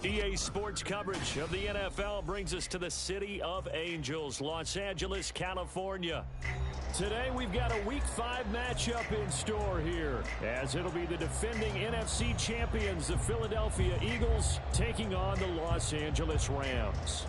EA Sports coverage of the NFL brings us to the City of Angels, Los Angeles, California. Today we've got a Week 5 matchup in store here, as it'll be the defending NFC champions, the Philadelphia Eagles, taking on the Los Angeles Rams.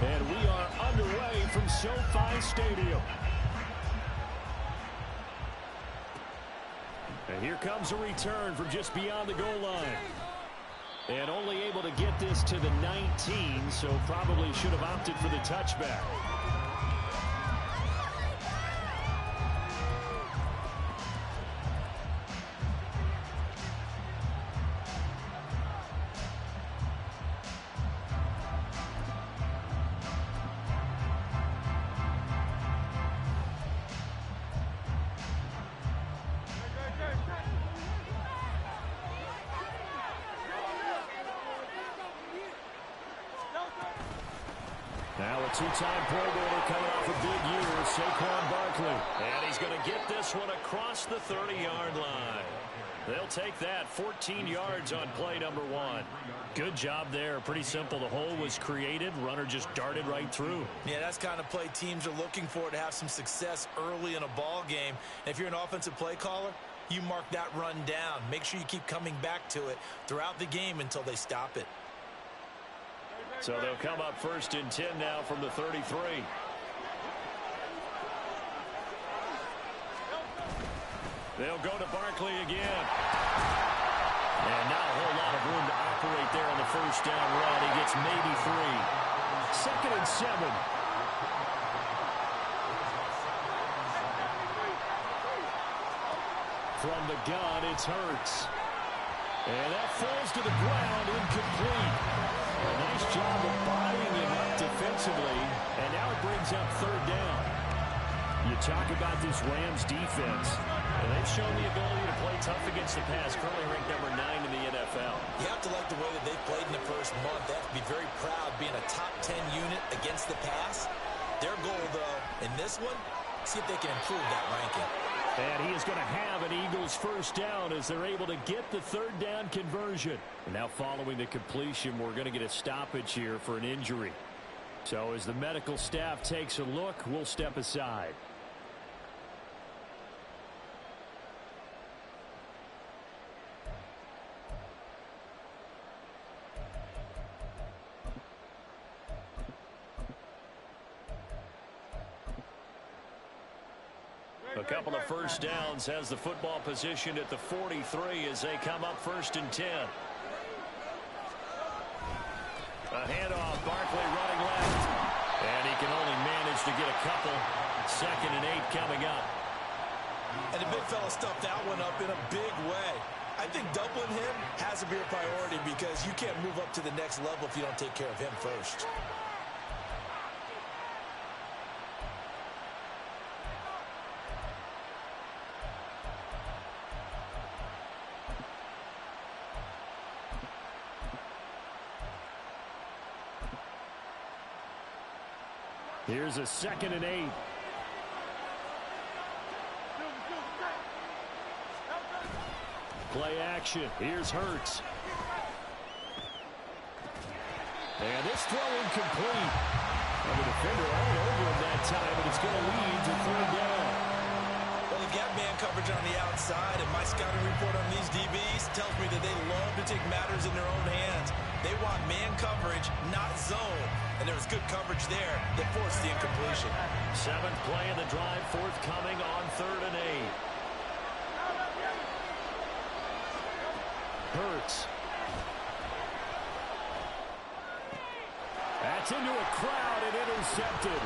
And we are underway from SoFi Stadium. And here comes a return from just beyond the goal line. And only able to get this to the 19, so probably should have opted for the touchback. Now a two-time Pro Bowler coming off a big year, Saquon Barkley. And he's going to get this one across the 30-yard line. They'll take that 14 yards on play number 1. Good job there. Pretty simple. The hole was created. Runner just darted right through. Yeah, that's kind of play teams are looking for to have some success early in a ball game. And if you're an offensive play caller, you mark that run down. Make sure you keep coming back to it throughout the game until they stop it. So they'll come up 1st and 10 now from the 33. They'll go to Barkley again. And not a whole lot of room to operate there on the first down run. He gets maybe 3. 2nd and 7. From the gun, it's Hurts. And that falls to the ground, incomplete. A nice job of buying him up defensively, and now it brings up 3rd down. You talk about this Rams defense, and they've shown the ability to play tough against the pass, currently ranked number 9 in the NFL. You have to like the way that they've played in the first month. They have to be very proud being a top 10 unit against the pass. Their goal, though, in this one, see if they can improve that ranking. And he is going to have an Eagles first down as they're able to get the 3rd down conversion. And now following the completion, we're going to get a stoppage here for an injury. So as the medical staff takes a look, we'll step aside. A couple of first downs has the football positioned at the 43 as they come up 1st and 10. A handoff, Barkley running left. And he can only manage to get a couple. 2nd and 8 coming up. And the big fella stuffed that one up in a big way. I think doubling him has to be a priority because you can't move up to the next level if you don't take care of him first. Here's a 2nd and 8. Play action. Here's Hurts. And this throw incomplete. And the defender all over him that time, but it's going to lead to 3rd down. Well, they've got man coverage on the outside, and my scouting report on these DBs tells me that they love to take matters in their own hands. They want man coverage, not zone. And there was good coverage there that forced the incompletion. 7th play of the drive, forthcoming on 3rd and 8. Hurts. That's into a crowd and intercepted.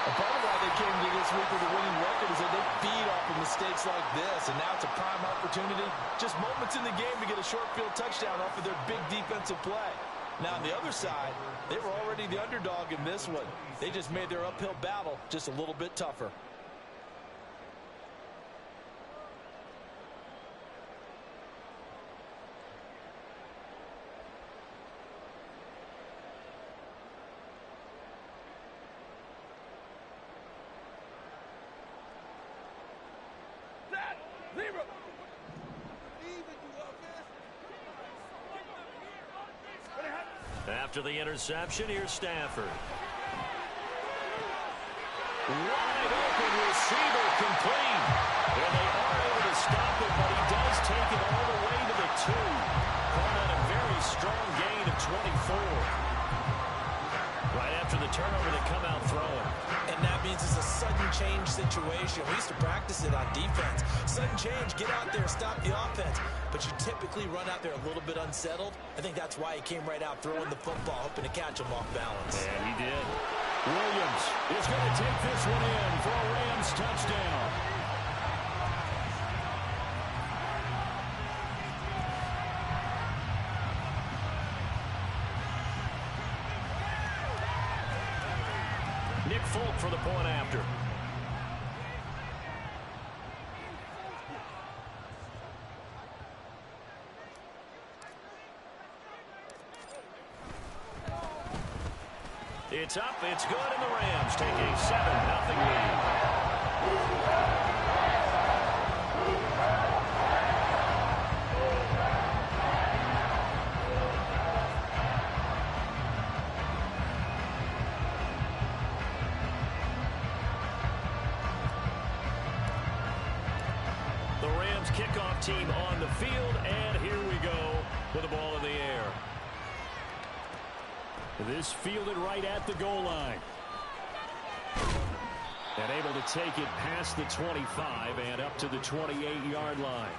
A part of why they came to this week with a winning record is that they feed off of mistakes like this, and now it's a prime opportunity, just moments in the game to get a short field touchdown off of their big defensive play. Now, on the other side, they were already the underdog in this one. They just made their uphill battle just a little bit tougher. After the interception, here's Stafford. Wide open receiver, complete. And they are able to stop it, but he does take it all the way to the 2. Calling out a very strong gain of 24. Right after the turnover, they come out throwing. And that means it's a sudden change situation. We used to practice it on defense. Sudden change, get out there, stop the offense. But you typically run out there a little bit unsettled. I think that's why he came right out throwing the football, hoping to catch him off balance. And he did. Williams is going to take this one in for a Rams touchdown. Nick Folk for the point after. It's up, it's good, and the Rams take a 7-0 lead. The Rams kickoff team on the field, and here we go with the ball in the air. This fielded right at the goal line. And able to take it past the 25 and up to the 28-yard line.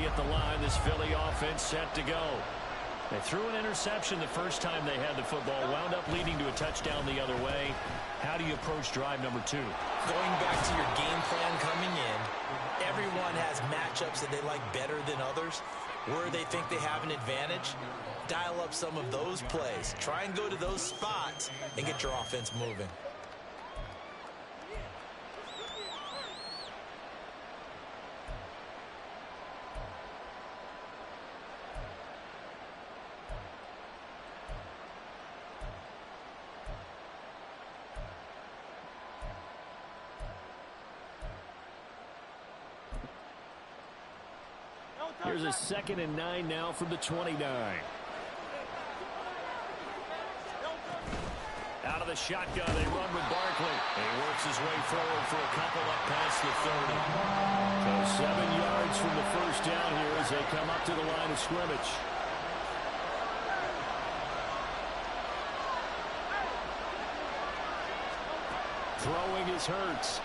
At the line, this Philly offense set to go. They threw an interception the first time they had the football, wound up leading to a touchdown the other way. How do you approach drive number 2? Going back to your game plan coming in, everyone has matchups that they like better than others. Where they think they have an advantage, dial up some of those plays. Try and go to those spots and get your offense moving. Here's a 2nd and 9 now from the 29. Out of the shotgun, they run with Barkley. And he works his way forward for a couple up past the 30. So 7 yards from the first down here as they come up to the line of scrimmage. Throwing is Hurts.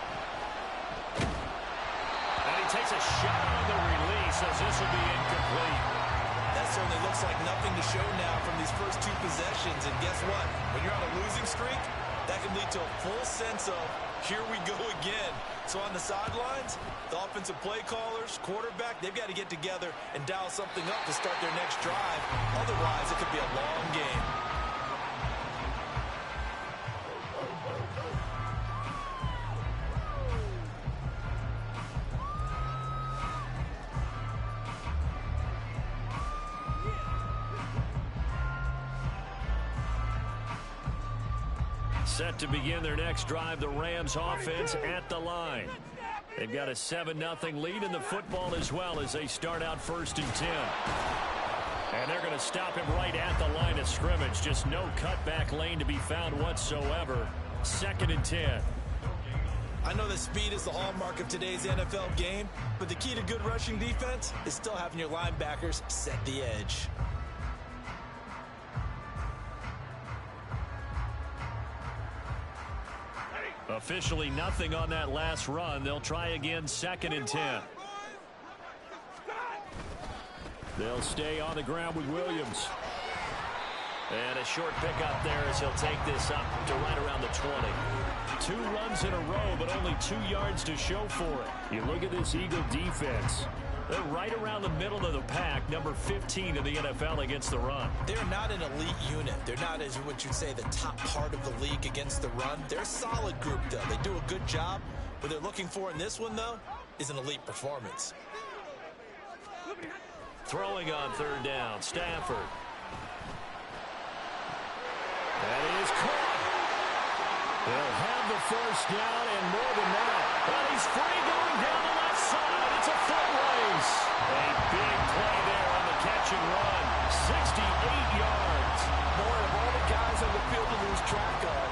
And he takes a shot on the release as this will be incomplete. That certainly looks like nothing to show now from these first 2 possessions. And guess what? When you're on a losing streak, that can lead to a full sense of, here we go again. So on the sidelines, the offensive play callers, quarterback, they've got to get together and dial something up to start their next drive. Otherwise, it could be a long game. Set to begin their next drive, the Rams offense at the line. They've got a 7-0 lead in the football as well as they start out 1st and 10. And they're going to stop him right at the line of scrimmage. Just no cutback lane to be found whatsoever. 2nd and 10. I know that speed is the hallmark of today's NFL game, but the key to good rushing defense is still having your linebackers set the edge. Officially nothing on that last run. They'll try again 2nd and 10. They'll stay on the ground with Williams. And a short pickup there as he'll take this up to right around the 20. 2 runs in a row, but only 2 yards to show for it. You look at this Eagle defense. They're right around the middle of the pack, number 15 in the NFL against the run. They're not an elite unit. They're not, as what you'd say, the top part of the league against the run. They're a solid group, though. They do a good job. What they're looking for in this one, though, is an elite performance. Throwing on 3rd down, Stafford. That is caught. They'll have the 1st down and more than that. But he's free going down the left side. It's a foot race. A big play there on the catch and run. 68 yards. Boy, of all the guys on the field to lose track of,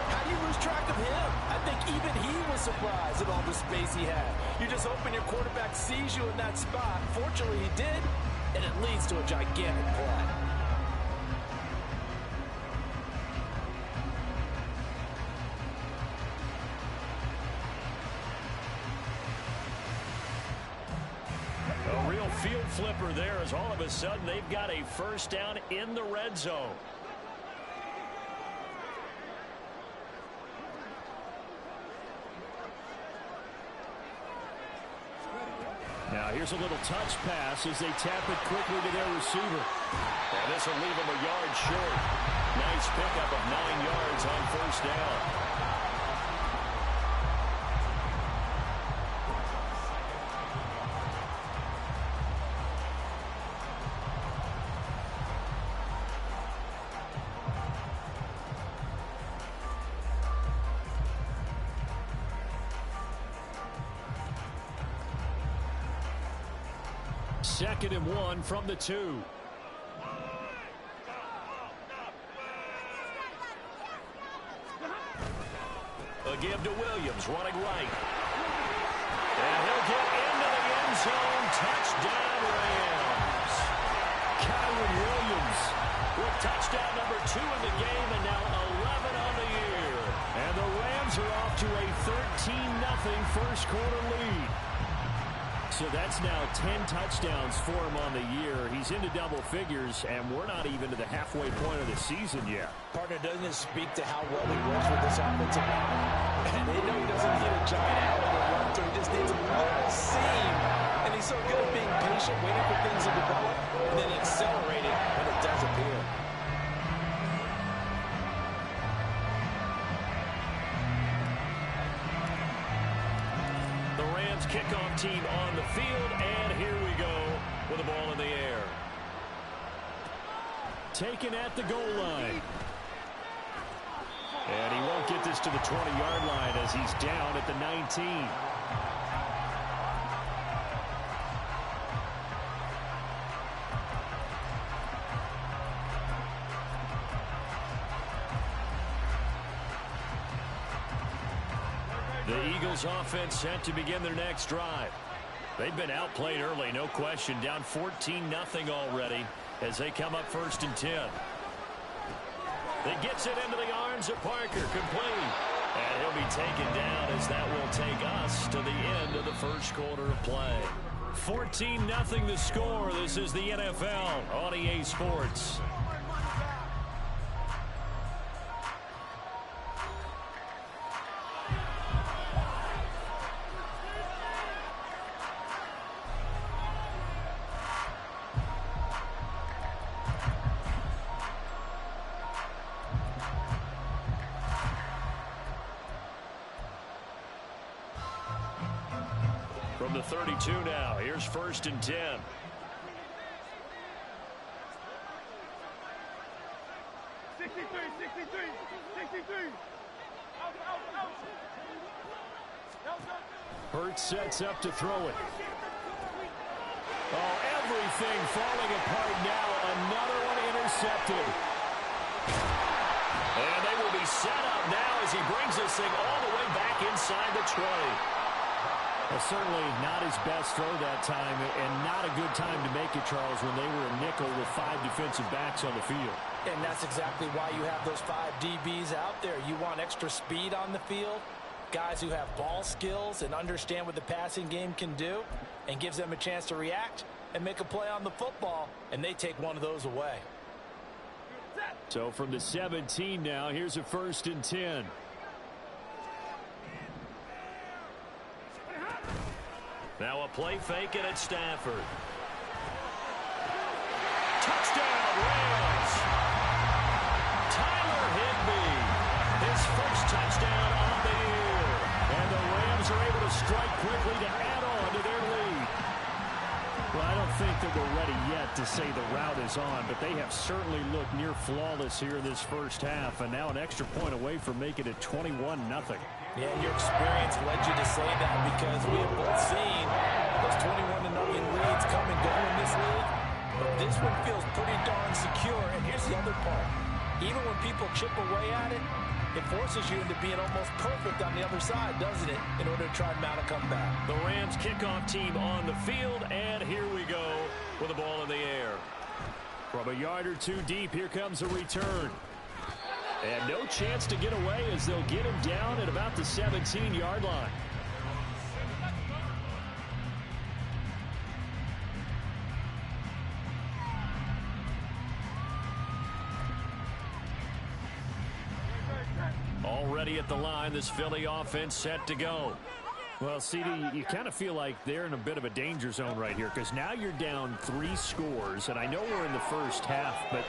how do you lose track of him? I think even he was surprised at all the space he had. You just hoping your quarterback sees you in that spot. Fortunately, he did, and it leads to a gigantic play. A real field flipper there as all of a sudden they've got a 1st down in the red zone. Now here's a little touch pass as they tap it quickly to their receiver. And this will leave them a yard short. Nice pickup of 9 yards on 1st down. Second and 1 from the 2. A give to Williams, running right. And he'll get into the end zone. Touchdown, Rams. Kyren Williams with touchdown number 2 in the game, and now 11 on the year. And the Rams are off to a 13-0 first quarter lead. So that's now 10 touchdowns for him on the year. He's into double figures, and we're not even to the halfway point of the season yet. Partner, doesn't it speak to how well he works with this offensive line? And they know he doesn't need a giant outlet to run to. He just needs a little seam. And he's so good at being patient, waiting for things to develop, and then accelerating when it does appear. Kickoff team on the field, and here we go with the ball in the air. Taken at the goal line. And he won't get this to the 20-yard line as he's down at the 19. The Eagles offense set to begin their next drive. They've been outplayed early, no question. Down 14-0 already as they come up 1st and 10. They gets it into the arms of Parker, complete. And he'll be taken down as that will take us to the end of the first quarter of play. 14-0 the score. This is the NFL on EA Sports. From the 32 now, here's 1st and 10. 63. Hurts sets up to throw it. Oh, everything falling apart now. Another one intercepted. And they will be set up now as he brings this thing all the way back inside the 20. Well, certainly not his best throw that time, and not a good time to make it, Charles, when they were a nickel with 5 defensive backs on the field. And that's exactly why you have those 5 DBs out there. You want extra speed on the field, guys who have ball skills and understand what the passing game can do. and gives them a chance to react and make a play on the football, and they take one of those away. So from the 17 now, here's a 1st and 10. Now a play fake, and it's Stafford. Touchdown, Rams! Tyler Higbee, his first touchdown on the year. And the Rams are able to strike quickly to add on to their lead. Well, I don't think that we're ready yet to say the route is on, but they have certainly looked near flawless here in this first half, and now an extra point away from making it 21-0. Yeah, your experience led you to say that because we have both seen those 21-0 leads come and go in this league. But this one feels pretty darn secure. And here's the other part. Even when people chip away at it, it forces you into being almost perfect on the other side, doesn't it, in order to try and mount a comeback. The Rams kickoff team on the field, and here we go with the ball in the air. From a yard or two deep, here comes a return. And no chance to get away as they'll get him down at about the 17-yard line. Already at the line, this Philly offense set to go. Well, CD, you kind of feel like they're in a bit of a danger zone right here because now you're down 3 scores, and I know we're in the first half, but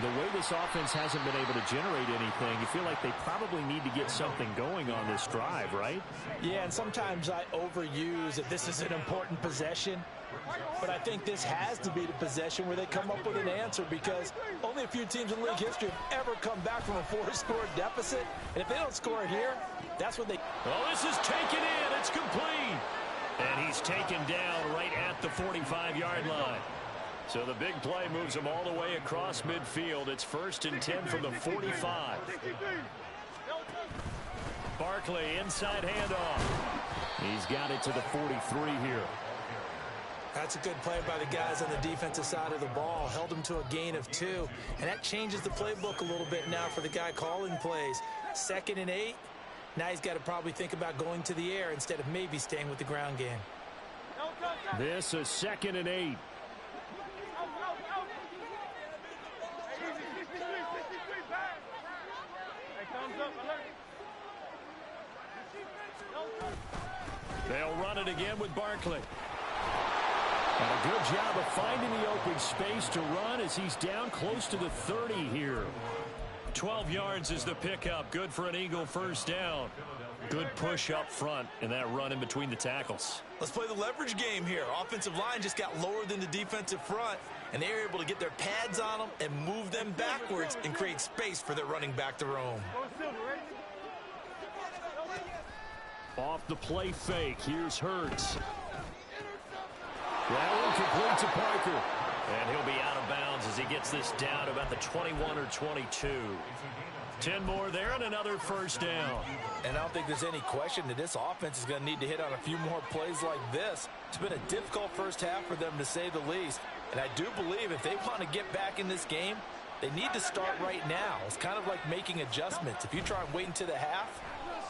the way this offense hasn't been able to generate anything, you feel like they probably need to get something going on this drive, right? Yeah, and sometimes I overuse that this is an important possession, but I think this has to be the possession where they come up with an answer because only a few teams in league history have ever come back from a 4-score deficit, and if they don't score it here, that's when they... Oh, this is taken in. It's complete. And he's taken down right at the 45-yard line. So the big play moves him all the way across midfield. It's 1st and 10 from the 45. Barkley, inside handoff. He's got it to the 43 here. That's a good play by the guys on the defensive side of the ball. Held him to a gain of 2. And that changes the playbook a little bit now for the guy calling plays. 2nd and 8. Now he's got to probably think about going to the air instead of maybe staying with the ground game. This is 2nd and 8. They'll run it again with Barkley. And a good job of finding the open space to run as he's down close to the 30 here. 12 yards is the pickup. Good for an Eagle first down. Good push up front and that run in between the tackles. Let's play the leverage game here. Offensive line just got lower than the defensive front, and they were able to get their pads on them and move them backwards and create space for their running back to roam. Off the play fake, here's Hurts. That one complete to Parker. And he'll be out of bounds as he gets this down about the 21 or 22. 10 more there and another first down. And I don't think there's any question that this offense is going to need to hit on a few more plays like this. It's been a difficult first half for them, to say the least. And I do believe if they want to get back in this game, they need to start right now. It's kind of like making adjustments. If you try and wait until the half,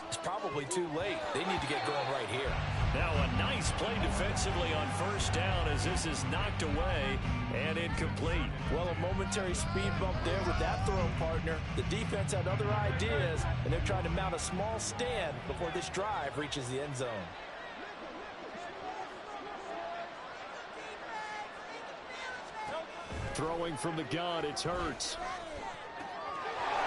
it's probably too late. They need to get going right here. Now a nice play defensively on first down as this is knocked away and incomplete. Well, a momentary speed bump there with that throw, partner. The defense had other ideas, and they're trying to mount a small stand before this drive reaches the end zone. Throwing from the gun, it's Hurts.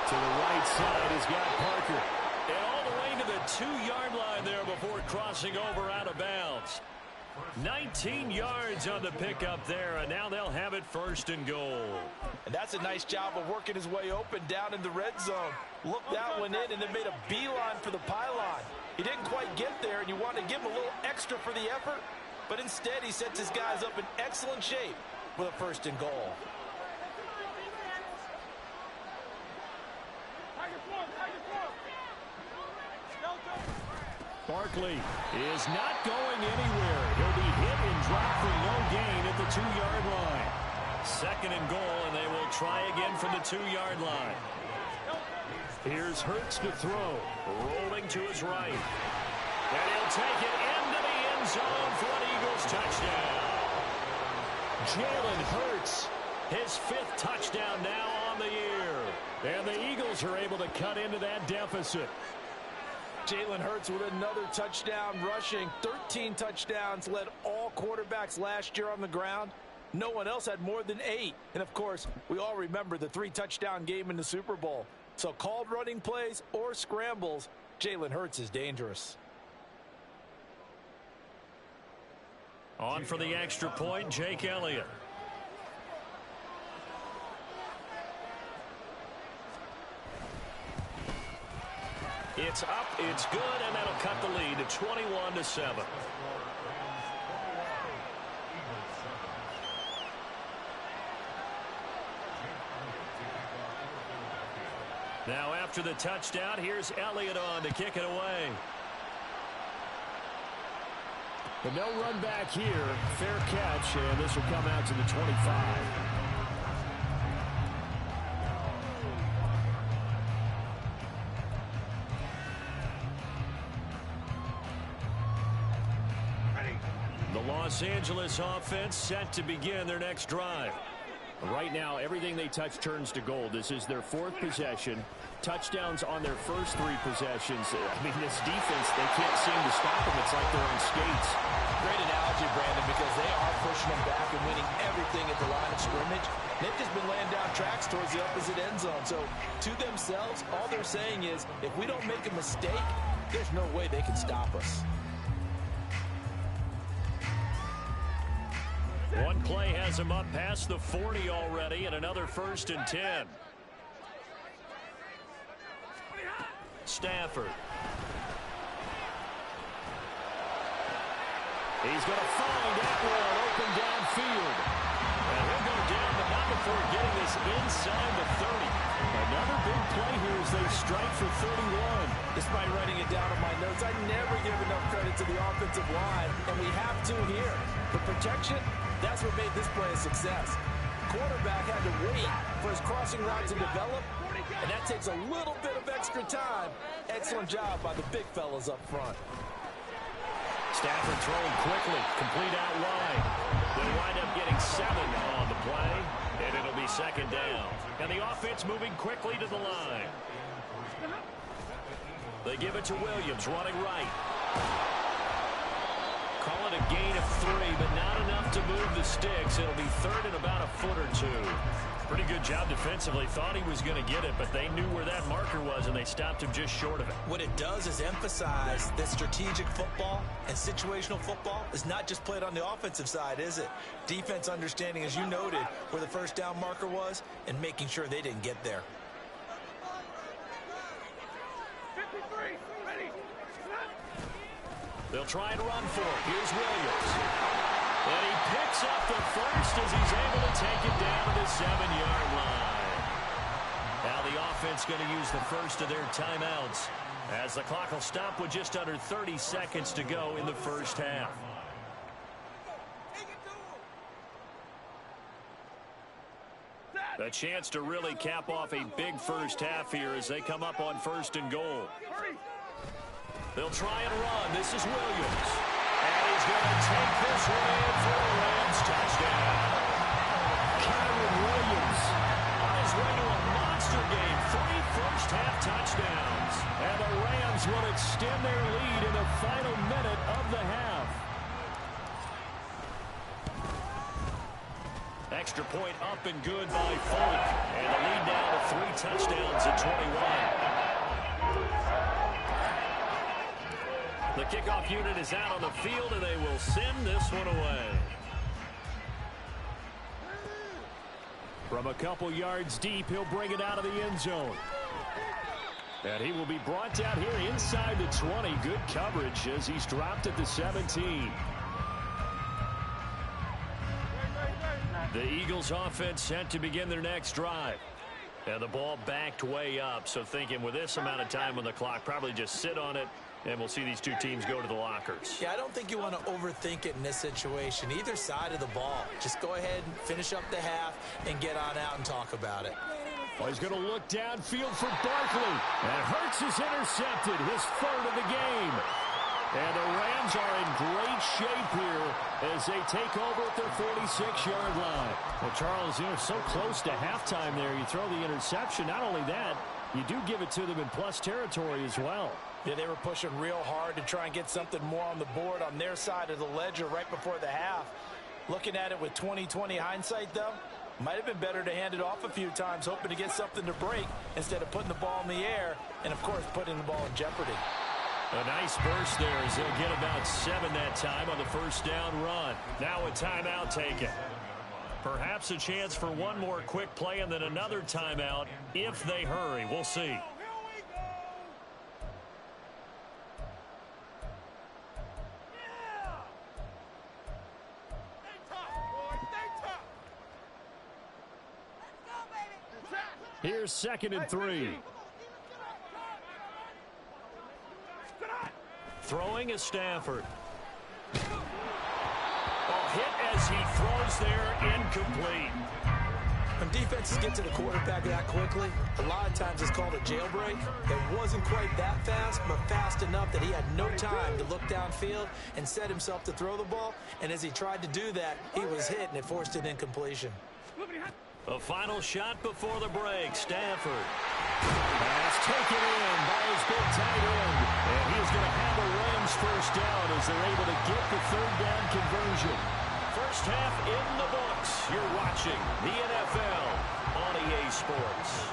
To the right side, he's got Parker. And all the way to the 2-yard line there before crossing over out of bounds. 19 yards on the pickup there, and now they'll have it 1st and goal. And that's a nice job of working his way open down in the red zone. Looked that one in and then made a beeline for the pylon. He didn't quite get there, and you want to give him a little extra for the effort, but instead he sets his guys up in excellent shape with a 1st and goal. Barkley is not going anywhere. He'll be hit and dropped for no gain at the 2-yard line. 2nd and goal, and they will try again from the 2-yard line. Here's Hurts to throw. Rolling to his right. And he'll take it into the end end zone for an Eagles touchdown. Jalen Hurts, his 5th touchdown now on the year. And the Eagles are able to cut into that deficit. Jalen Hurts with another touchdown rushing. 13 touchdowns, led all quarterbacks last year on the ground. No one else had more than 8. And, of course, we all remember the 3-touchdown game in the Super Bowl. So called running plays or scrambles, Jalen Hurts is dangerous. On for the extra point, Jake Elliott. It's up, it's good, and that'll cut the lead to 21-7. Now after the touchdown, here's Elliott on to kick it away. But no run back here. Fair catch, and this will come out to the 25. The Los Angeles offense set to begin their next drive. Right now, everything they touch turns to gold. This is their 4th possession. Touchdowns on their first 3 possessions. I mean, this defense, they can't seem to stop them. It's like they're on skates. Great analogy, Brandon, because they are pushing them back and winning everything at the line of scrimmage. They've just been laying down tracks towards the opposite end zone. So, to themselves, all they're saying is, if we don't make a mistake, there's no way they can stop us. One play has him up past the 40 already, and another 1st and 10. Stafford. He's going to find Atwell open downfield. And he'll go down, but not before getting this inside the 30. Another big play here as they strike for 31. Despite writing it down on my notes, I never give enough credit to the offensive line, and we have to here. The protection, that's what made this play a success. Quarterback had to wait for his crossing route to develop, and that takes a little bit of extra time. Excellent job by the big fellas up front. Stafford throwing quickly, complete out wide. They wind up getting 7 on the play, and it'll be 2nd down. And the offense moving quickly to the line. They give it to Williams, running right. Call it a gain of 3, but not enough to move the sticks. It'll be 3rd and about a foot or 2. Pretty good job defensively. Thought he was going to get it, but they knew where that marker was, and they stopped him just short of it. What it does is emphasize that strategic football and situational football is not just played on the offensive side, is it? Defense understanding, as you noted, where the 1st down marker was and making sure they didn't get there. They'll try and run for it. Here's Williams. And he picks up the 1st as he's able to take it down to the 7-yard line. Now the offense going to use the 1st of their timeouts as the clock will stop with just under 30 seconds to go in the 1st half. A chance to really cap off a big 1st half here as they come up on 1st and goal. They'll try and run. This is Williams. And he's going to take this one in for a Rams touchdown. Kyren Williams On his way to a monster game. 3 first-half touchdowns. and the Rams will extend their lead in the final minute of the half. Extra point up and good by Folk. And the lead now to 3 touchdowns at 21. The kickoff unit is out on the field, and they will send this one away. From a couple yards deep, he'll bring it out of the end zone. And he will be brought down here inside the 20. Good coverage as he's dropped at the 17. The Eagles offense set to begin their next drive. And the ball backed way up, so thinking with this amount of time on the clock, probably just sit on it, and we'll see these two teams go to the lockers. Yeah, I don't think you want to overthink it in this situation. Either side of the ball. Just go ahead and finish up the half and get on out and talk about it. Well, he's going to look downfield for Barkley. And Hurts is intercepted, his 3rd of the game. And the Rams are in great shape here as they take over at their 46-yard line. Well, Charles, you're so close to halftime there. You throw the interception. Not only that, you do give it to them in plus territory as well. Yeah, they were pushing real hard to try and get something more on the board on their side of the ledger right before the half. Looking at it with 20/20 hindsight, though, might have been better to hand it off a few times, hoping to get something to break instead of putting the ball in the air and, of course, putting the ball in jeopardy. A nice burst there as they'll get about 7 that time on the first down run. Now a timeout taken. Perhaps a chance for one more quick play and then another timeout if they hurry. We'll see. Here's 2nd and 3. Throwing is Stafford. Hit as he throws there, incomplete. When defenses get to the quarterback that quickly, a lot of times it's called a jailbreak. It wasn't quite that fast, but fast enough that he had no time to look downfield and set himself to throw the ball. And as he tried to do that, he was hit, and it forced an incompletion. A final shot before the break. Stafford. Pass taken in by his big tight end. And he's going to have a Rams first down as they're able to get the 3rd down conversion. First half in the books. You're watching the NFL on EA Sports.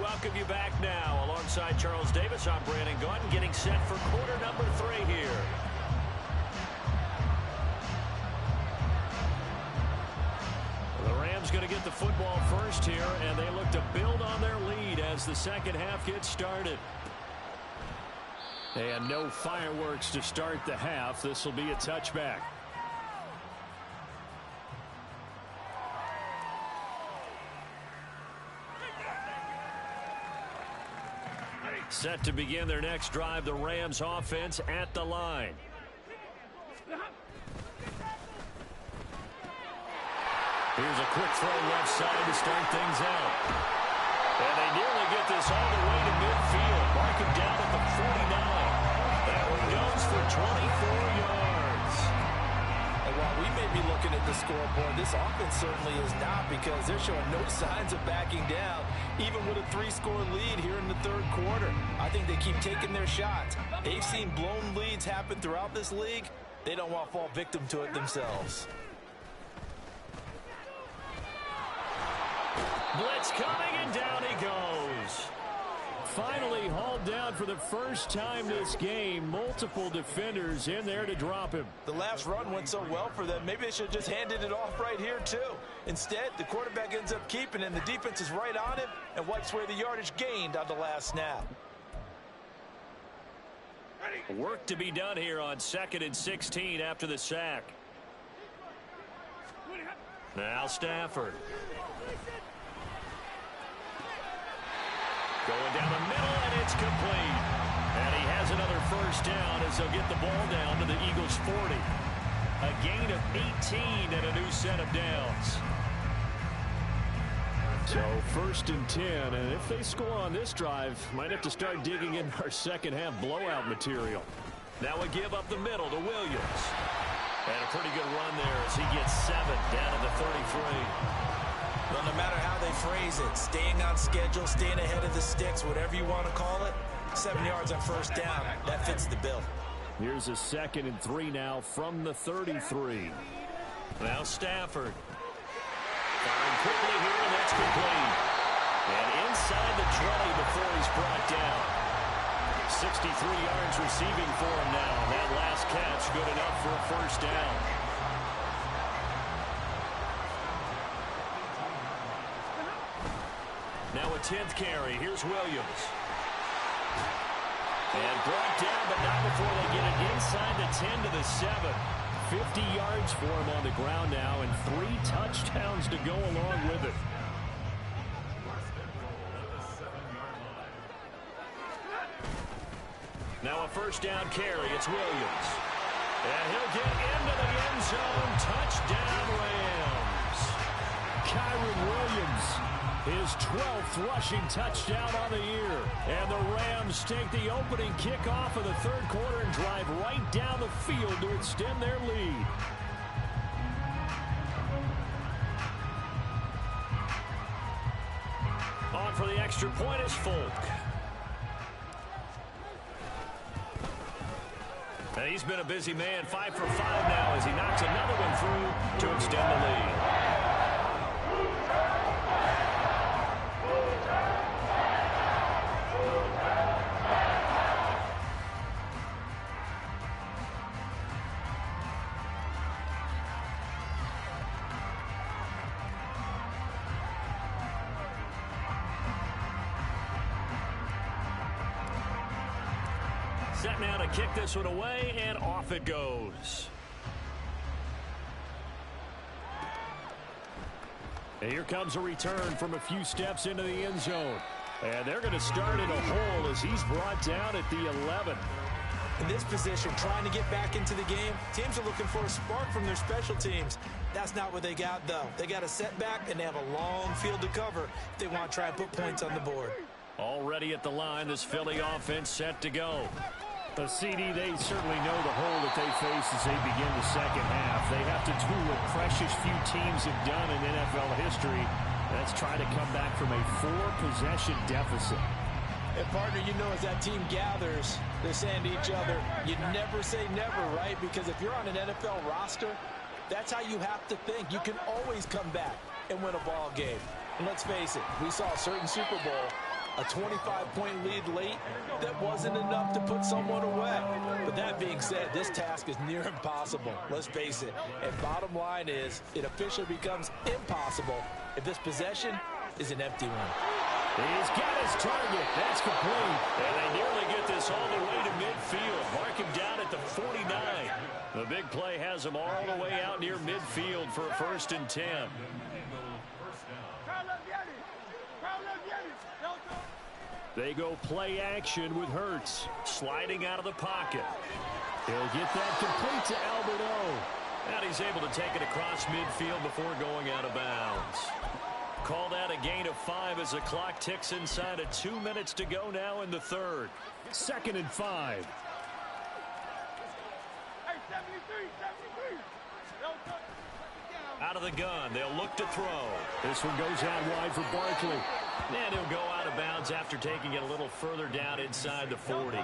Welcome you back now. Alongside Charles Davis, I'm Brandon Gaudin, getting set for quarter number 3 here. The Rams going to get the football first here, and they look to build on their lead as the second half gets started. And no fireworks to start the half. This will be a touchback. Set to begin their next drive, the Rams offense at the line. Here's a quick throw left side to start things out. And they nearly get this all the way to midfield. Mark him down at the 49. That one goes for 24 yards. And while we may be looking at the scoreboard, this offense certainly is not, because they're showing no signs of backing down, even with a 3-score lead here in the 3rd quarter. I think they keep taking their shots. They've seen blown leads happen throughout this league. They don't want to fall victim to it themselves. Blitz coming, and down he goes. Finally hauled down for the first time this game. Multiple defenders in there to drop him. The last run went so well for them, maybe they should have just handed it off right here too. Instead, the quarterback ends up keeping it, and the defense is right on him and wipes away the yardage gained on the last snap. Work to be done here on 2nd and 16 after the sack. Now Stafford. Going down the middle, and it's complete. And he has another first down as they'll get the ball down to the Eagles' 40. A gain of 18 and a new set of downs. So 1st and 10, and if they score on this drive, might have to start digging in our second half blowout material. Now a give up the middle to Williams. And a pretty good run there as he gets 7 down to the 33. Well, no matter how they phrase it, staying on schedule, staying ahead of the sticks, whatever you want to call it, 7 yards on first down, that fits the bill. Here's a 2nd and 3 now from the 33. Now Stafford. Firing quickly here, and that's complete. And inside the 20 before he's brought down. 63 yards receiving for him now. That last catch good enough for a first down. Now a 10th carry. Here's Williams. And brought down, but not before they get it inside the 10 to the 7. 50 yards for him on the ground now and 3 touchdowns to go along with it. Now a first down carry. It's Williams. And he'll get into the end zone. Touchdown, Rams. Kyren Williams, his 12th rushing touchdown on the year. And the Rams take the opening kickoff of the third quarter and drive right down the field to extend their lead. On for the extra point is Folk. And he's been a busy man, 5 for 5 now as he knocks another one through to extend the lead. Set now to kick this one away, and off it goes. And here comes a return from a few steps into the end zone. And they're going to start in a hole as he's brought down at the 11. In this position, trying to get back into the game, teams are looking for a spark from their special teams. That's not what they got, though. They got a setback, and they have a long field to cover if they want to try and put points on the board. Already at the line, this Philly offense set to go. The CD, they certainly know the hole that they face as they begin the second half. They have to do what precious few teams have done in NFL history. That's try to come back from a 4-possession deficit. And, partner, you know as that team gathers, they're saying to each other, you never say never, right? Because if you're on an NFL roster, that's how you have to think. You can always come back and win a ball game. And let's face it, we saw a certain Super Bowl, a 25-point lead late, that wasn't enough to put someone away. But that being said, this task is near impossible. Let's face it. And bottom line is, it officially becomes impossible if this possession is an empty one. He's got his target. That's complete. And they nearly get this all the way to midfield. Mark him down at the 49. The big play has him all the way out near midfield for a 1st and 10. They go play action with Hurts, sliding out of the pocket. He'll get that complete to Alberto. And he's able to take it across midfield before going out of bounds. Call that a gain of 5 as the clock ticks inside of 2 minutes to go now in the third. 2nd and 5. Out of the gun, they'll look to throw. This one goes out wide for Barkley. And he'll go out of bounds after taking it a little further down inside the 40.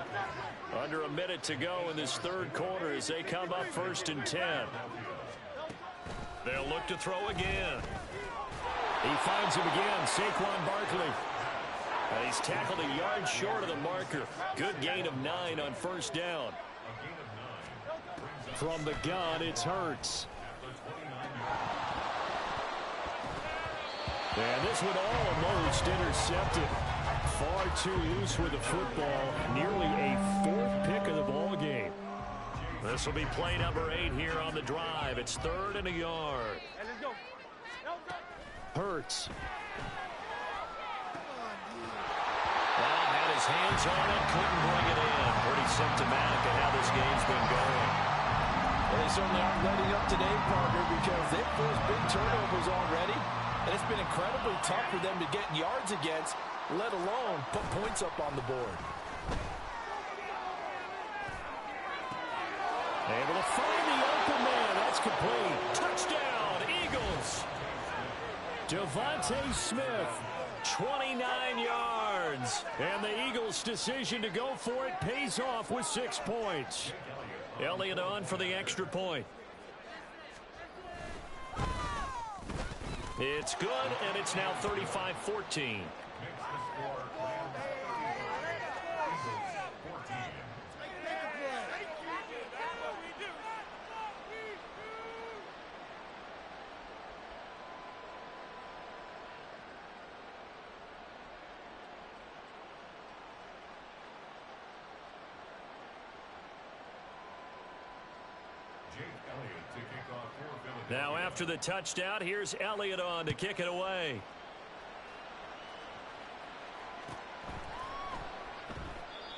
Under a minute to go in this third quarter as they come up 1st and 10. They'll look to throw again. He finds him again, Saquon Barkley. And he's tackled a yard short of the marker. Good gain of 9 on 1st down. From the gun, it's Hurts. And this one almost intercepted. Far too loose with the football. Nearly a 4th pick of the ball game. This will be play number 8 here on the drive. It's 3rd and a yard. Hurts. Well, had his hands on it, couldn't bring it in. Pretty symptomatic of how this game's been going. Well, they certainly aren't letting up today, partner, because they've forced big turnovers already. And it's been incredibly tough for them to get yards against, let alone put points up on the board. Able to find the open man. That's complete. Touchdown, Eagles. Devontae Smith, 29 yards. And the Eagles' decision to go for it pays off with 6 points. Elliott on for the extra point. It's good, and it's now 35-14. Now after the touchdown, here's Elliott on to kick it away.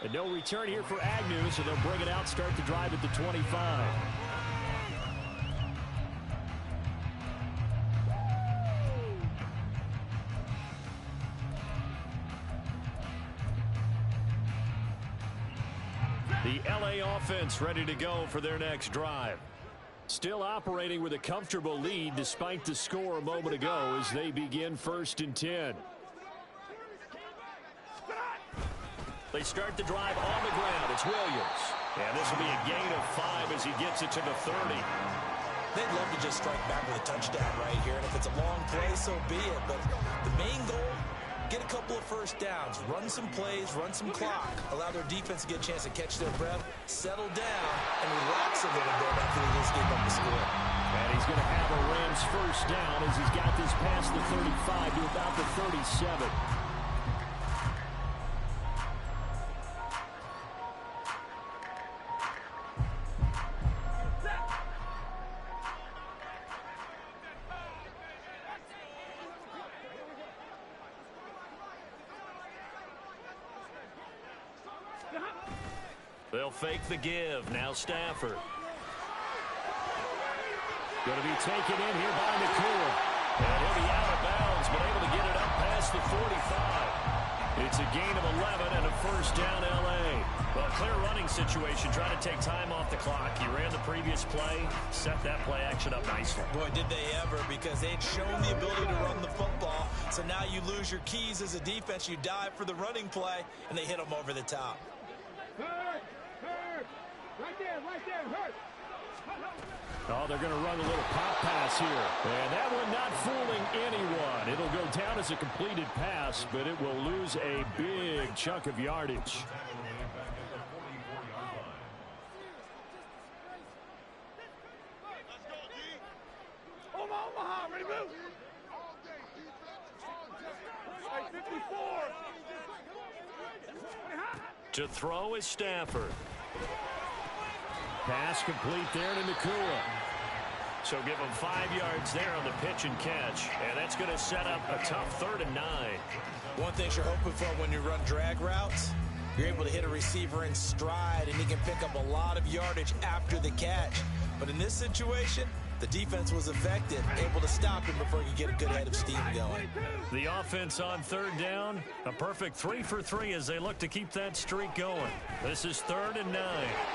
And no return here for Agnew, so they'll bring it out, start the drive at the 25. The LA offense ready to go for their next drive. Still operating with a comfortable lead despite the score a moment ago as they begin 1st and 10. They start the drive on the ground. It's Williams. And this will be a gain of 5 as he gets it to the 30. They'd love to just strike back with a touchdown right here. And if it's a long play, so be it. But the main goal, get a couple of first downs, run some plays, run some clock, allow their defense to get a chance to catch their breath, settle down, and relax a little bit after they just gave up the score. And he's going to have a Rams first down as he's got this past the 35 to about the 37. They'll fake the give. Now Stafford. Going to be taken in here by Nakua. And he'll be out of bounds, but able to get it up past the 45. It's a gain of 11 and a first down L.A. Well, clear running situation, trying to take time off the clock. He ran the previous play, set that play action up nicely. Boy, did they ever, because they'd shown the ability to run the football. So now you lose your keys as a defense. You dive for the running play, and they hit them over the top. Right there, hurt. Oh, they're going to run a little pop pass here. And that one not fooling anyone. It'll go down as a completed pass, but it will lose a big chunk of yardage. Omaha, ready to move. Hey, 54. To throw is Stafford. Pass complete there to Nakua. So give him 5 yards there on the pitch and catch. And that's going to set up a tough 3rd and 9. One thing you're hoping for when you run drag routes, you're able to hit a receiver in stride, and he can pick up a lot of yardage after the catch. But in this situation, the defense was effective, able to stop him before he could get a good head of steam going. The offense on 3rd down, a perfect 3 for 3 as they look to keep that streak going. This is 3rd and 9.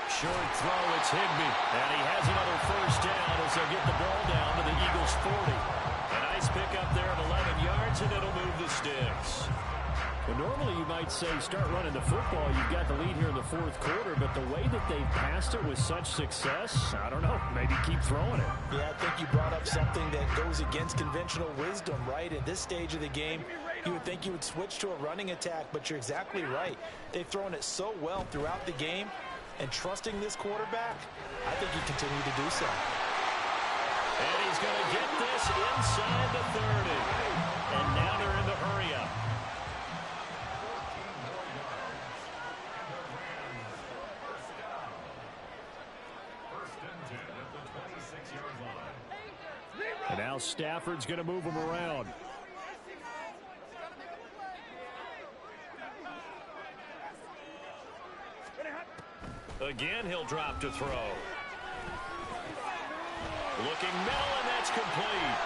Short throw, it's Higbee. And he has another first down as they'll get the ball down to the Eagles' 40. A nice pickup there of 11 yards, and it'll move the sticks. Well, normally you might say start running the football. You've got the lead here in the 4th quarter, but the way that they've passed it with such success, I don't know, maybe keep throwing it. Yeah, I think you brought up something that goes against conventional wisdom, right? At this stage of the game, you would think you would switch to a running attack, but you're exactly right. They've thrown it so well throughout the game, and trusting this quarterback, I think you continue to do so. And he's going to get this inside the 30. And now they're in the hurry-up. And now Stafford's going to move him around. Again, he'll drop to throw. Looking middle, and that's complete.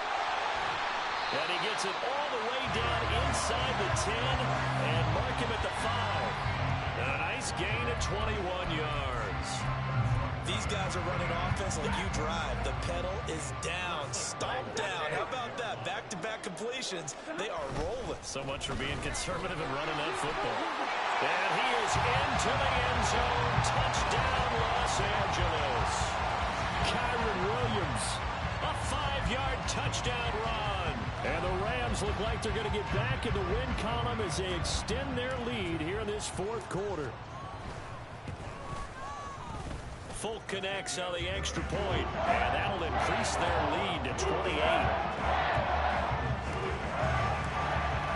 And he gets it all the way down inside the 10 and mark him at the 5. And a nice gain of 21 yards. These guys are running offense like you drive. The pedal is down, stomped down. How about that? Back-to-back completions. They are rolling. So much for being conservative and running that football. And he is into the end zone. Touchdown, Los Angeles. Kyren Williams, a 5-yard touchdown run. And the Rams look like they're going to get back in the win column as they extend their lead here in this 4th quarter. Folk connects on the extra point, and that'll increase their lead to 28.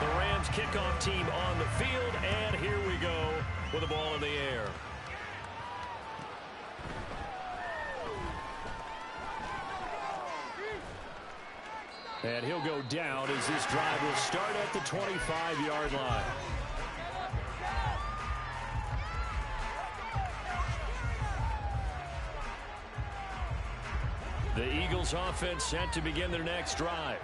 The Rams kickoff team on the field, and here we go with the ball in the air. And he'll go down as this drive will start at the 25-yard line. The Eagles offense set to begin their next drive.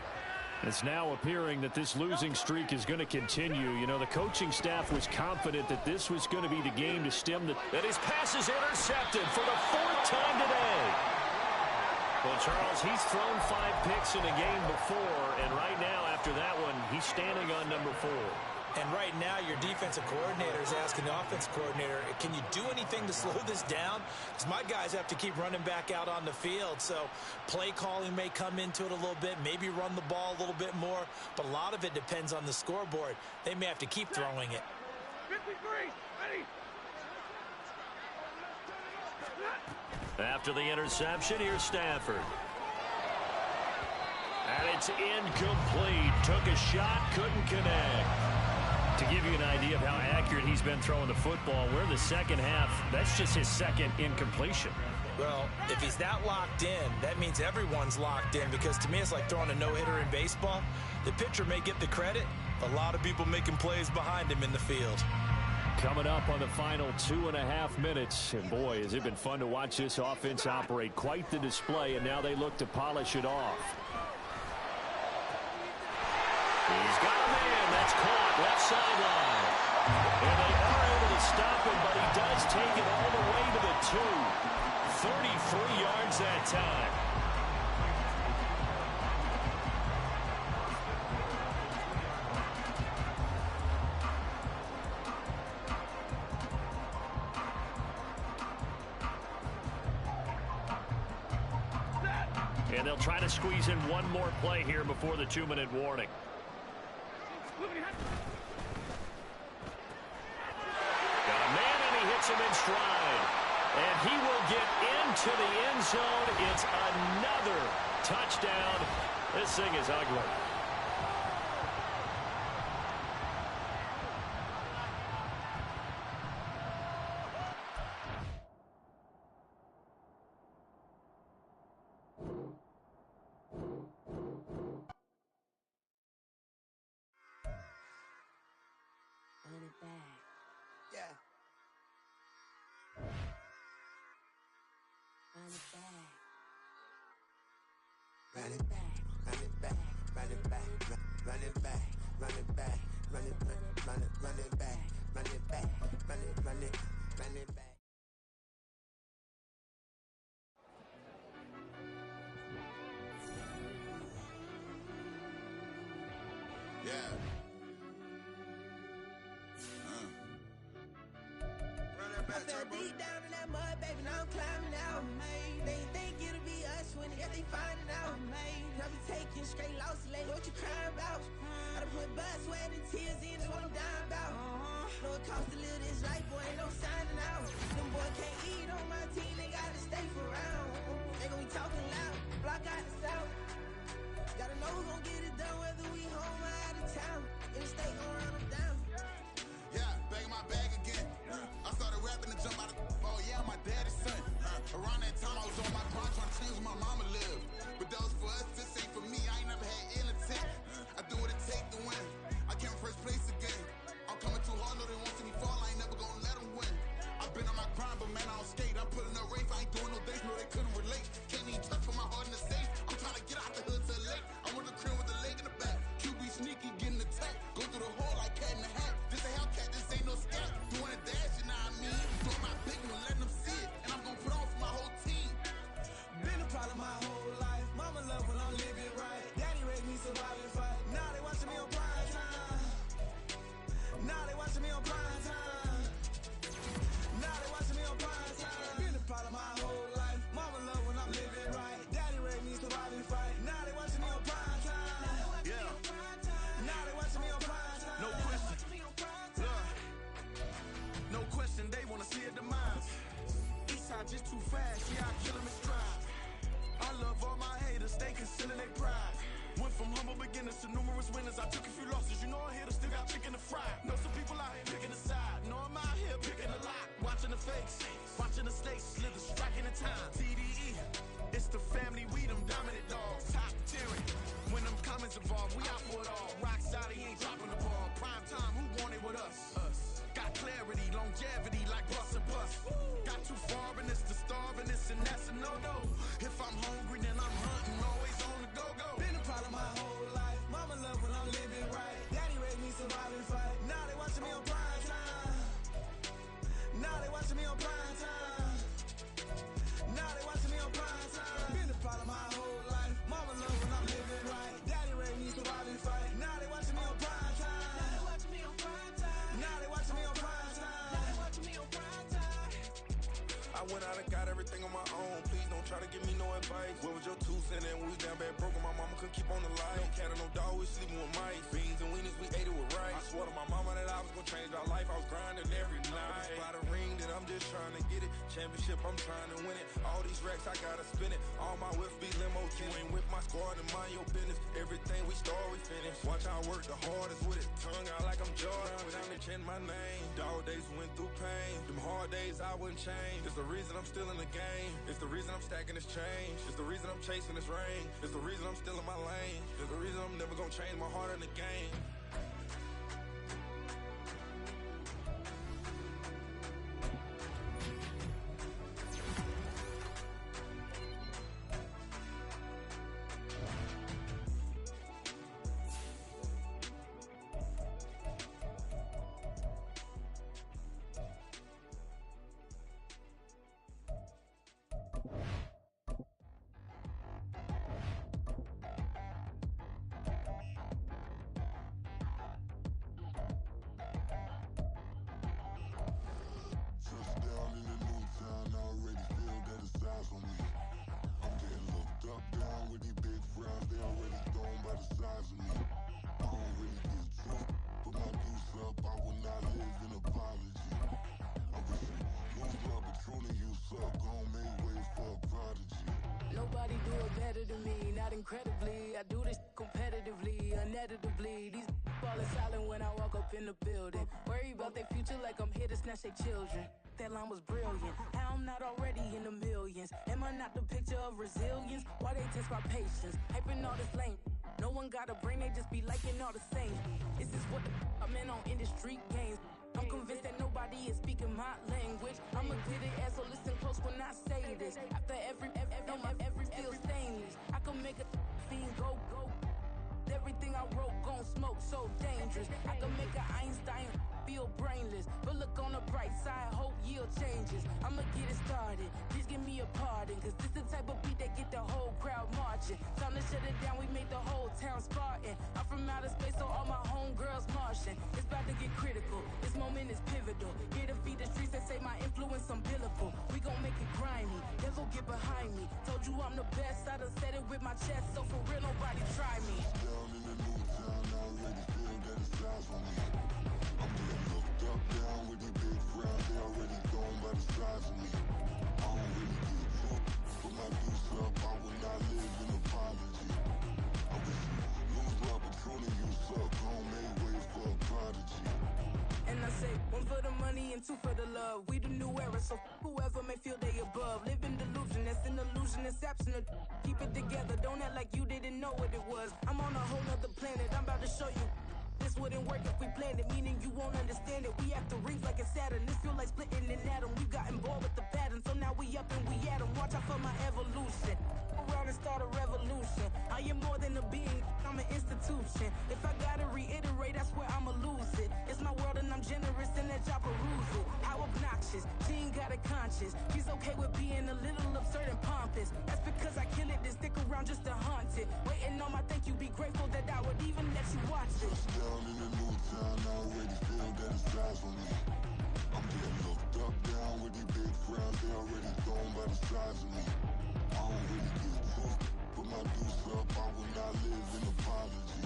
It's now appearing that this losing streak is going to continue. You know, the coaching staff was confident that this was going to be the game to stem the... And his pass is intercepted for the 4th time today. Well, Charles, he's thrown 5 picks in a game before, and right now, after that one, he's standing on number 4. And right now, your defensive coordinator is asking the offense coordinator, can you do anything to slow this down? Because my guys have to keep running back out on the field. So play calling may come into it a little bit, maybe run the ball a little bit more. But a lot of it depends on the scoreboard. They may have to keep throwing it. 53, ready. After the interception, here's Stafford. And it's incomplete. Took a shot, couldn't connect. To give you an idea of how accurate he's been throwing the football, we're in the second half. That's just his second incompletion. Well, if he's that locked in, that means everyone's locked in, because to me it's like throwing a no-hitter in baseball. The pitcher may get the credit, but a lot of people making plays behind him in the field. Coming up on the final 2.5 minutes, and boy, has it been fun to watch this offense operate. Quite the display, and now they look to polish it off. He's got a man. That's caught. Left sideline. And they are able to stop him, but he does take it all the way to the 2. 33 yards that time. And they'll try to squeeze in one more play here before the 2-minute warning. Got a man, and he hits him in stride. And he will get into the end zone. It's another touchdown. This thing is ugly. I fell deep down in that mud, baby, now I'm climbing out. They think it'll be us when they finding out. I be taking straight losses, like what you crying about? I done put blood, sweat, and tears in, is what I'm dying about. Know it costs to live this life, boy, ain't no signing out. Them boy can't eat on my team, they gotta stay for round. They gon' be talking loud, block out the south. Gotta know who gon' get it done, whether we home or out of town. In the state gon' run them down. Yeah, back in my bag again. I started rapping to jump out of oh yeah, I'm my daddy's son. Around that time I was on my grind trying to change where my mama lived. But that was for us, this ain't for me. I ain't never had ill intent. I do what it take to win. I came first place again. I'm coming too hard, no they won't see me fall. I ain't never gonna let them win. I've been on my grind, but man I don't skate. I'm putting up race, I ain't doing no days, no they couldn't relate. Can't even touch for my heart in the safe. I'm trying to get out the hood to the lake. I'm with the crib with the leg in the back. QB sneaky, getting attacked. Go through the hole like cat in the hat. This a Hellcat, this ain't no scat. Doing a dash, you know what I mean? Doing my big one, letting them see it. And I'm gonna put on for my whole team. Been a problem my whole life. Mama love when I'm living right. Daddy raised me survive and fight. Now they watching me on prime time. Now they watching me on prime time. Now they watching me on prime time. Been a problem my whole life. Mama love when I'm living right. Daddy raised me survive and fight. Now they watching me on prime time. Yeah. Now they watching me on prime time. No question. Look. No question, they wanna see a demise. Eastside just too fast, yeah, I kill 'em in stride. I love all my haters, they concealing their pride. Went from humble beginners to numerous winners. I took a few losses, you know I hit still got chicken to fry. Know some people out here picking a side. Know I'm out here picking a lot. Watching the fakes, watching the snakes slither, striking the time. TDE, it's the family, we them dominant dogs. Top tiering. When them comments watching me on prime time. Now they watching me on prime time. Been the problem my whole life. Mama love when I'm living right. Daddy raised me so I be fight. Now they watching me on prime time. Now they watching me on prime time. Now they watching me on prime time. Now they watching me on prime time. I went out and got everything on my own. Please don't try to give me no advice. What was your 2 cents? And we was down bad broke and my mama couldn't keep on the light. No cat and no dog, we sleeping with mice. Beans and weenies, we ate it with rice. I swore to my mama that I was gonna change our life. I was grinding every night. By the ring that I'm just trying to get it. Championship, I'm trying to win it. All these racks, I gotta spin it. All my whips be limo. You ain't with my squad and mind your business. Everything we start, we finish. Watch I work the hardest with it. Tongue out like I'm Jordan. Without me chanting my name. Dog days went through pain. Them hard days I wouldn't change. It's the reason I'm still in the game. It's the reason I'm stacking this change. It's the reason I'm chasing this rain. It's the reason I'm still in my lane. It's the reason I'm never gonna change my heart in the game. Nobody do it better than me, not incredibly. I do this competitively, uneditably. These falling silent when I walk up in the building. Worry about their future like I'm here to snatch their children. That line was brilliant. How I'm not already in the millions. Am I not the picture of resilience? Why they test my patience? Hyping all this lame. No one got a brain, they just be liking all the same. This is what the I'm in on industry games. I'm convinced that nobody is speaking my language. I'ma get it as so listen close when I say this. After every feel stainless. I can make a fiend go. Everything I wrote gon' smoke, so dangerous. I can make an Einstein feel brainless. But look on the bright side, hope yield changes. I'ma get it started, please give me a pardon. Cause this the type of beat that get the whole crowd marching. Time to shut it down, we made the whole town Spartan. I'm from outer space, so all my homegirls Martian. It's about to get critical, this moment is pivotal. Here to feed the streets that say my influence umbilical. We gon' make it grimy, never get behind me. Told you I'm the best, I done said it with my chest. So for real, nobody try me. Down in the new town, I already feel that it's eyes on me. I'm getting looked up, down with these big crowds. They already gone by the size of me. I don't really get took. Put my deuce up, I will not live in apology. I wish you lose love, but truly you suck. Gon' make way for a prodigy. And I say, 1 for the money and 2 for the love. We the new era, so whoever may feel they above. Live in delusion, that's an illusion, it's absent. Keep it together, don't act like you didn't know what it was. I'm on a whole nother planet, I'm about to show you. This wouldn't work if we planned it, meaning you won't understand it. We have to rings like a Saturn, this feel like splitting an atom. We got involved with the pattern, so now we up and we at 'em. Watch out for my evolution, around and start a revolution. I am more than a being, I'm an institution. If I gotta reiterate, that's where I'ma lose it. It's my world and I'm generous and that y'all peruse it. How obnoxious, she ain't got a conscience. She's okay with being a little absurd and pompous. That's because I kill it, then stick around just to haunt it. Waiting on my thank you, be grateful that I would even let you watch it. Down in the new town, I already feel that it's eyes on me. I'm getting looked up, down with these big crowds. They already gone by the size of me. I don't really get took. Put my deuce up, I will not live in apology.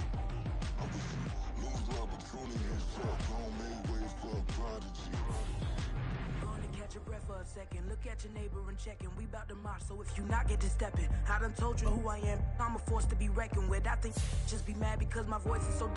I wish you lose love, but truly you suck. Gon' make way for a prodigy. Gonna catch your breath for a second. Look at your neighbor and check in. We bout to march, so if you not get to stepping, I done told you who I am. I'm a force to be reckoned with. I think just be mad because my voice is so